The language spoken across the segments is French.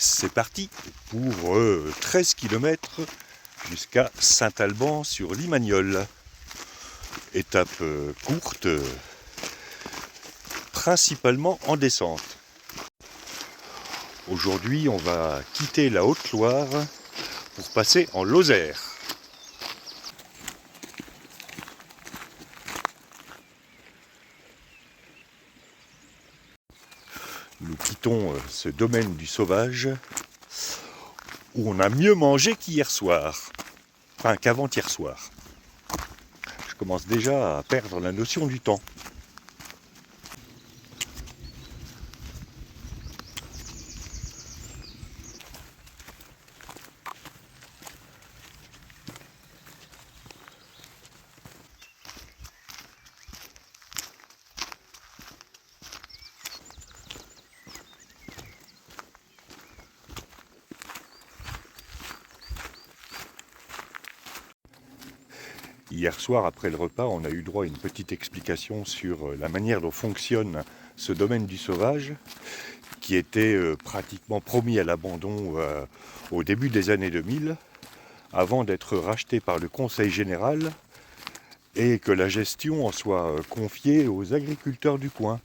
C'est parti pour 13 km jusqu'à Saint-Alban sur Limagnole. Étape courte, principalement en descente. Aujourd'hui, on va quitter la Haute-Loire pour passer en Lozère. Nous quittons ce domaine du sauvage où on a mieux mangé qu'hier soir, enfin qu'avant-hier soir. Je commence déjà à perdre la notion du temps. Hier soir, après le repas, on a eu droit à une petite explication sur la manière dont fonctionne ce domaine du sauvage, qui était pratiquement promis à l'abandon au début des années 2000, avant d'être racheté par le Conseil général et que la gestion en soit confiée aux agriculteurs du coin.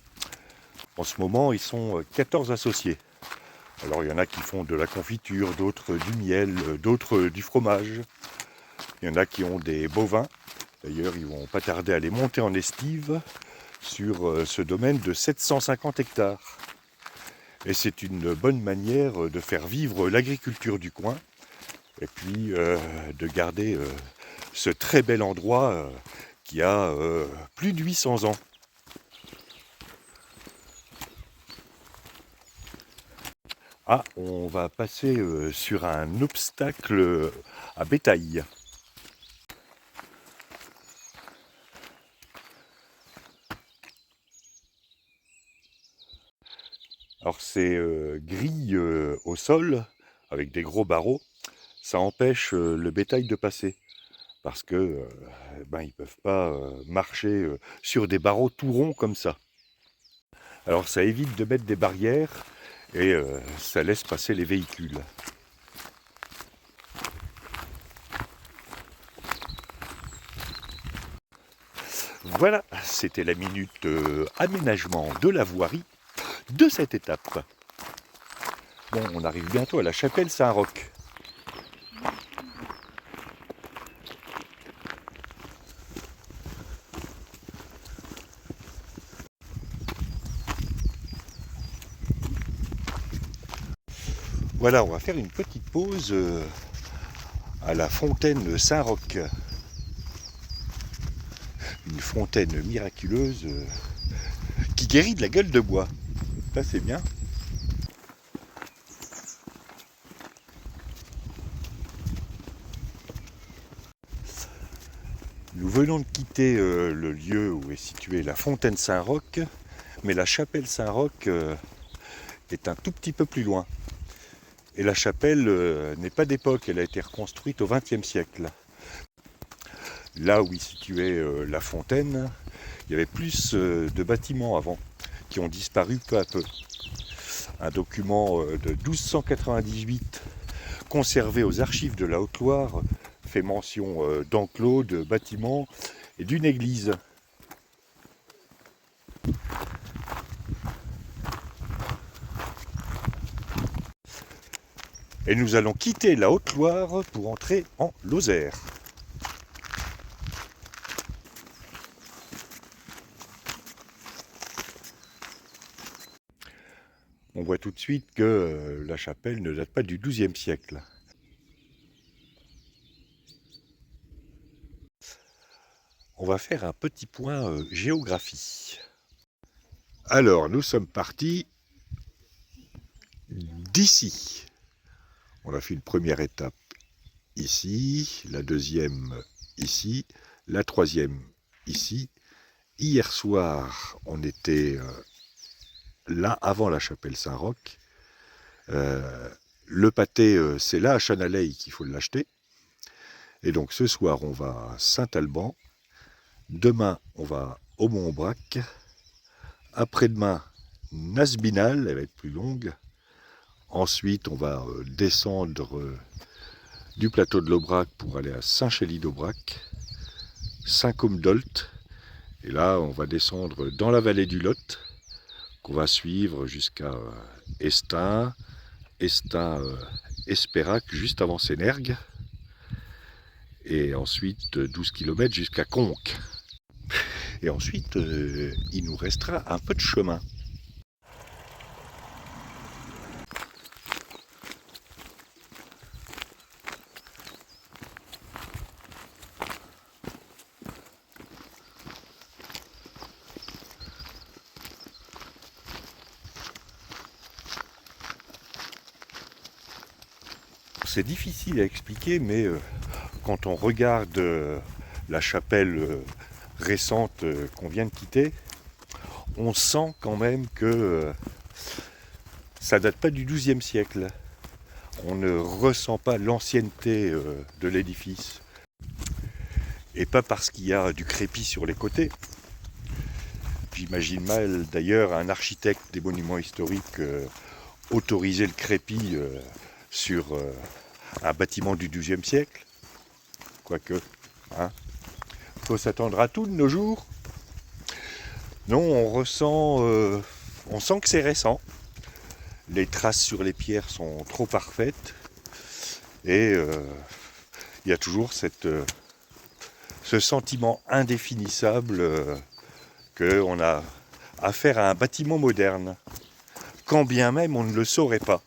En ce moment, ils sont 14 associés. Alors il y en a qui font de la confiture, d'autres du miel, d'autres du fromage. Il y en a qui ont des bovins. D'ailleurs, ils vont pas tarder à les monter en estive sur ce domaine de 750 hectares. Et c'est une bonne manière de faire vivre l'agriculture du coin et puis de garder ce très bel endroit qui a plus de 800 ans. Ah, on va passer sur un obstacle à bétail. Alors c'est gris au sol, avec des gros barreaux, ça empêche le bétail de passer. Parce que ils ne peuvent pas marcher sur des barreaux tout ronds comme ça. Alors ça évite de mettre des barrières et ça laisse passer les véhicules. Voilà, c'était la minute aménagement de la voirie de cette étape. Bon, on arrive bientôt à la chapelle Saint-Roch. Voilà, on va faire une petite pause à la fontaine Saint-Roch. Une fontaine miraculeuse qui guérit de la gueule de bois. Ça c'est bien. Nous venons de quitter le lieu où est située la fontaine Saint-Roch, mais la chapelle Saint-Roch est un tout petit peu plus loin. Et la chapelle n'est pas d'époque, elle a été reconstruite au XXe siècle. Là où est située la fontaine, il y avait plus de bâtiments avant, qui ont disparu peu à peu. Un document de 1298, conservé aux archives de la Haute-Loire, fait mention d'enclos, de bâtiments et d'une église. Et nous allons quitter la Haute-Loire pour entrer en Lozère. On voit tout de suite que la chapelle ne date pas du XIIe siècle. On va faire un petit point géographie. Alors, nous sommes partis d'ici. On a fait une première étape ici, la deuxième ici, la troisième ici. Hier soir, on était là avant la chapelle Saint-Roch. Le pâté, c'est là à Chanaley qu'il faut l'acheter. Et donc ce soir, on va à Saint-Alban. Demain, on va au Mont-Aubrac. Après-demain, Nasbinal, elle va être plus longue. Ensuite, on va descendre du plateau de l'Aubrac pour aller à Saint-Chély-d'Aubrac, Saint-Côme-d'Olt. Et là, on va descendre dans la vallée du Lot, qu'on va suivre jusqu'à Estaing, Espérac, juste avant Sénergues. Et ensuite 12 km jusqu'à Conques. Et ensuite, il nous restera un peu de chemin. C'est difficile à expliquer, mais quand on regarde la chapelle récente qu'on vient de quitter, on sent quand même que ça date pas du XIIe siècle. On ne ressent pas l'ancienneté de l'édifice. Et pas parce qu'il y a du crépi sur les côtés. J'imagine mal d'ailleurs un architecte des monuments historiques autoriser le crépi sur un bâtiment du XIIe siècle. Quoique, hein, faut s'attendre à tout de nos jours. Non, on sent que c'est récent. Les traces sur les pierres sont trop parfaites. Et il y a toujours ce sentiment indéfinissable qu'on a affaire à un bâtiment moderne. Quand bien même on ne le saurait pas.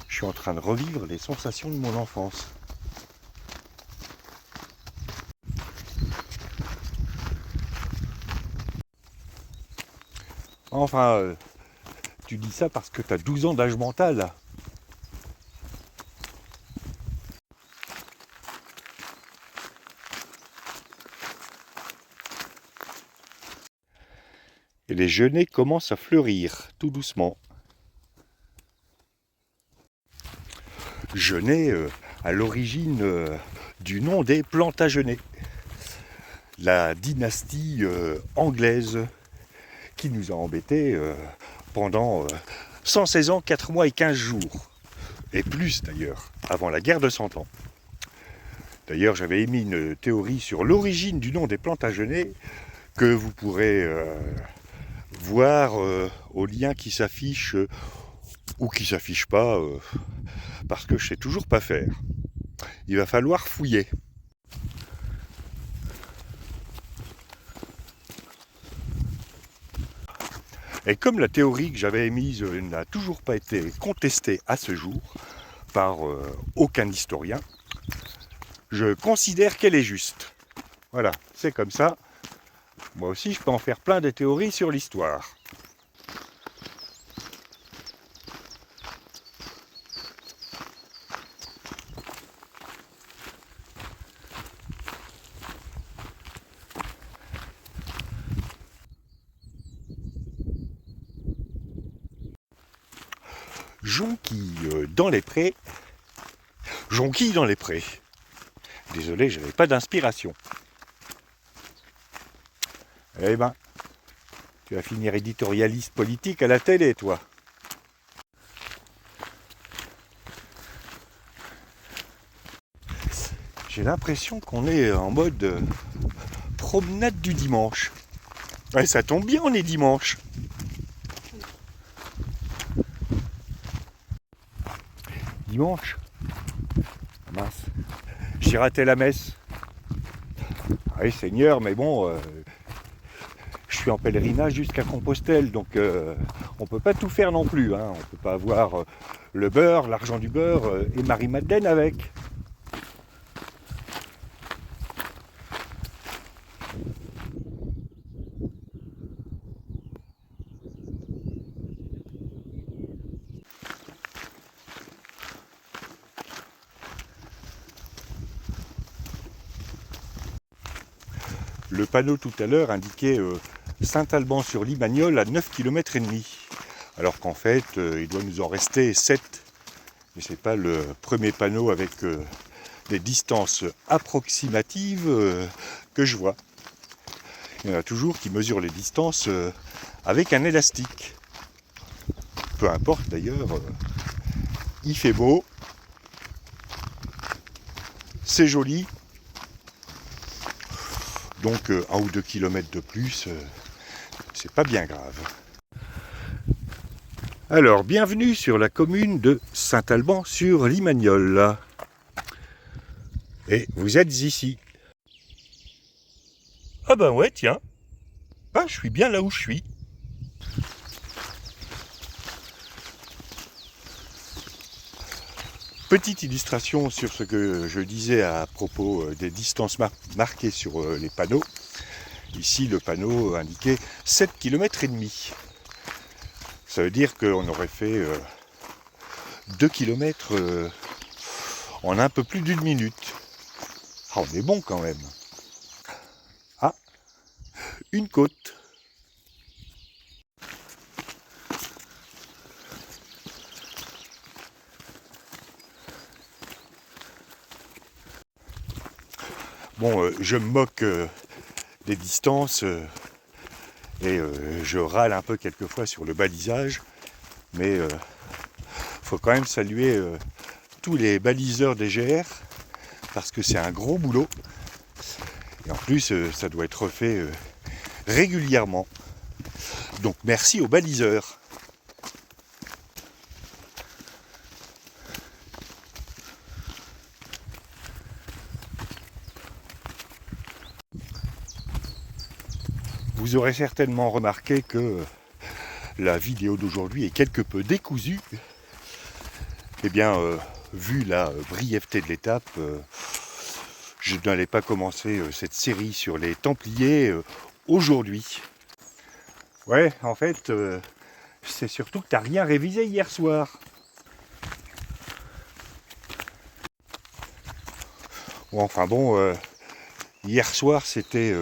Je suis en train de revivre les sensations de mon enfance. Enfin, tu dis ça parce que tu as 12 ans d'âge mental. Et les genêts commencent à fleurir, tout doucement. Genêts, à l'origine du nom des Plantagenets, la dynastie anglaise qui nous a embêtés pendant 116 ans, 4 mois et 15 jours, et plus d'ailleurs, avant la guerre de 100 ans. D'ailleurs, j'avais émis une théorie sur l'origine du nom des Plantagenets que vous pourrez voir au lien qui s'affiche ou qui s'affiche pas, parce que je sais toujours pas faire. Il va falloir fouiller. Et comme la théorie que j'avais émise n'a toujours pas été contestée à ce jour par aucun historien, je considère qu'elle est juste. Voilà, c'est comme ça. Moi aussi, je peux en faire plein de théories sur l'histoire. Jonquille dans les prés. Jonquille dans les prés. Désolé, je n'avais pas d'inspiration. Eh ben, tu vas finir éditorialiste politique à la télé, toi. J'ai l'impression qu'on est en mode promenade du dimanche. Ouais, ça tombe bien, on est dimanche. Dimanche. Ah mince. J'ai raté la messe. Oui, Seigneur, mais bon, je suis en pèlerinage jusqu'à Compostelle, donc on peut pas tout faire non plus. Hein. On peut pas avoir le beurre, l'argent du beurre et Marie-Madeleine avec. Le panneau tout à l'heure indiquait Saint-Alban-sur-Limagnole à 9 km et demi. Alors qu'en fait, il doit nous en rester 7. mais c'est pas le premier panneau avec des distances approximatives que je vois. Il y en a toujours qui mesurent les distances avec un élastique. Peu importe d'ailleurs, il fait beau, c'est joli, donc 1 ou 2 kilomètres de plus, c'est pas bien grave. Alors, bienvenue sur la commune de Saint-Alban-sur-Limagnole. Et vous êtes ici. Ah ben ouais, tiens. Ah, je suis bien là où je suis. Petite illustration sur ce que je disais à propos des distances marquées sur les panneaux. Ici, le panneau indiquait 7 km et demi. Ça veut dire qu'on aurait fait 2 km en un peu plus d'une minute. Ah, on est bon quand même. Ah, une côte. Bon, je me moque des distances et je râle un peu quelquefois sur le balisage, mais faut quand même saluer tous les baliseurs des GR parce que c'est un gros boulot et en plus ça doit être fait régulièrement. Donc merci aux baliseurs. Vous aurez certainement remarqué que la vidéo d'aujourd'hui est quelque peu décousue. Eh bien, vu la brièveté de l'étape, je n'allais pas commencer cette série sur les Templiers aujourd'hui. Ouais, en fait, c'est surtout que tu n'as rien révisé hier soir. Bon, enfin bon, hier soir c'était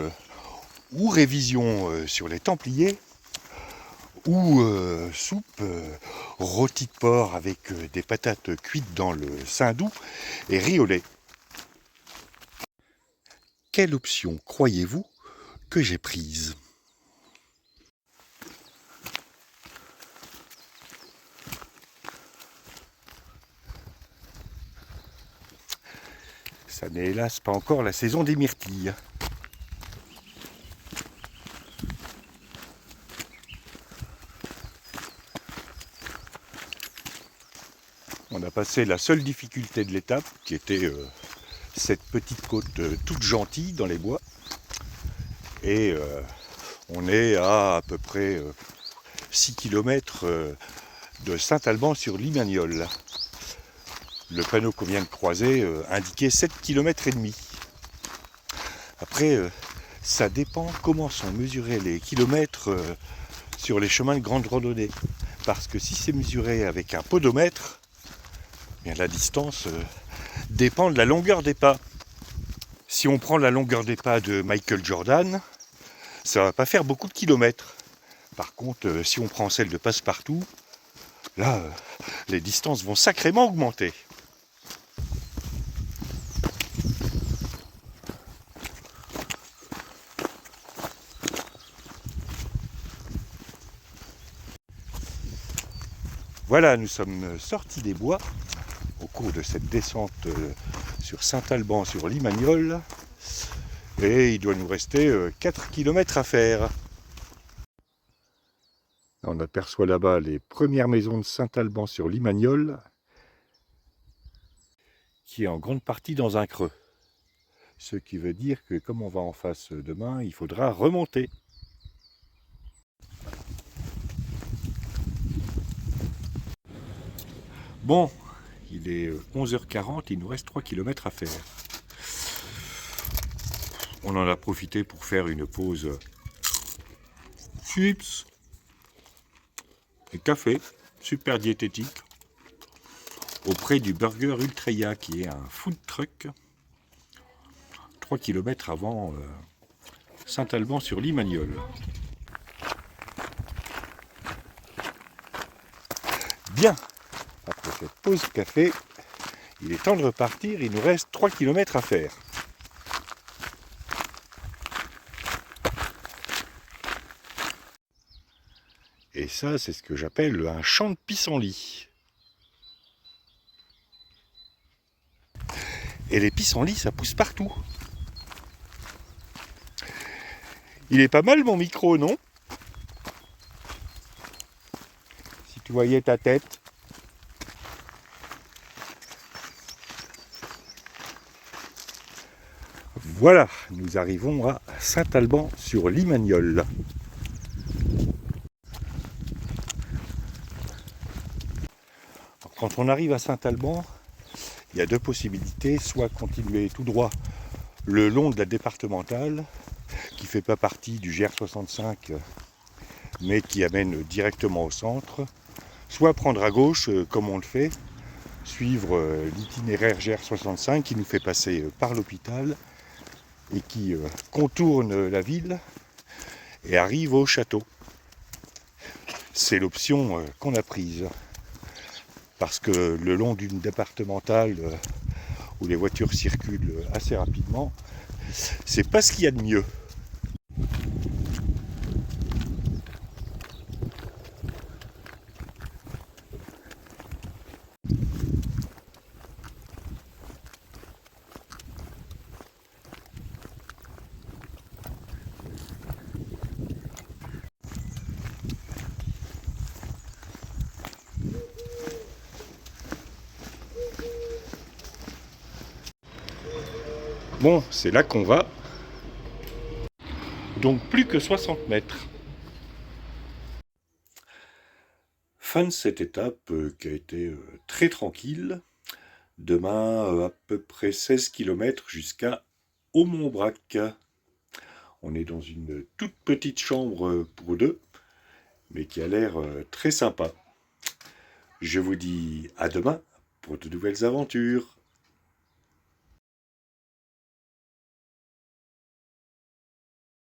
ou révision sur les Templiers, ou soupe rôti de porc avec des patates cuites dans le saindoux et riz au lait. Quelle option croyez-vous que j'ai prise ? Ça n'est hélas pas encore la saison des myrtilles. On a passé la seule difficulté de l'étape, qui était cette petite côte toute gentille dans les bois. Et on est à peu près 6 km de Saint-Alban-sur-Limagnole. Le panneau qu'on vient de croiser indiquait 7 km et demi. Après, ça dépend comment sont mesurés les kilomètres sur les chemins de grande randonnée. Parce que si c'est mesuré avec un podomètre, bien la distance dépend de la longueur des pas. Si on prend la longueur des pas de Michael Jordan, ça va pas faire beaucoup de kilomètres. Par contre, si on prend celle de Passepartout, là, les distances vont sacrément augmenter. Voilà, nous sommes sortis des bois au cours de cette descente sur Saint-Alban-sur-Limagnole. Et il doit nous rester 4 km à faire. On aperçoit là-bas les premières maisons de Saint-Alban-sur-Limagnole, qui est en grande partie dans un creux. Ce qui veut dire que comme on va en face demain, il faudra remonter. Bon, il est 11h40, il nous reste 3 km à faire. On en a profité pour faire une pause chips et café, super diététique, auprès du Burger Ultreya, qui est un food truck 3 km avant Saint-Alban-sur-Limagnole. Bien, après cette pause café. Il est temps de repartir, il nous reste 3 km à faire. Et ça, c'est ce que j'appelle un champ de pissenlit. Et les pissenlits, ça pousse partout. Il est pas mal mon micro, non? Si tu voyais ta tête. Voilà, nous arrivons à Saint-Alban-sur-Limagnole. Quand on arrive à Saint-Alban, il y a deux possibilités, soit continuer tout droit le long de la départementale, qui ne fait pas partie du GR65, mais qui amène directement au centre, soit prendre à gauche, comme on le fait, suivre l'itinéraire GR65 qui nous fait passer par l'hôpital et qui contourne la ville et arrive au château. C'est l'option qu'on a prise. Parce que le long d'une départementale où les voitures circulent assez rapidement, c'est pas ce qu'il y a de mieux. Bon, c'est là qu'on va. Donc plus que 60 mètres. Fin de cette étape qui a été très tranquille. Demain, à peu près 16 km jusqu'à Aumont-Brac. On est dans une toute petite chambre pour deux, mais qui a l'air très sympa. Je vous dis à demain pour de nouvelles aventures.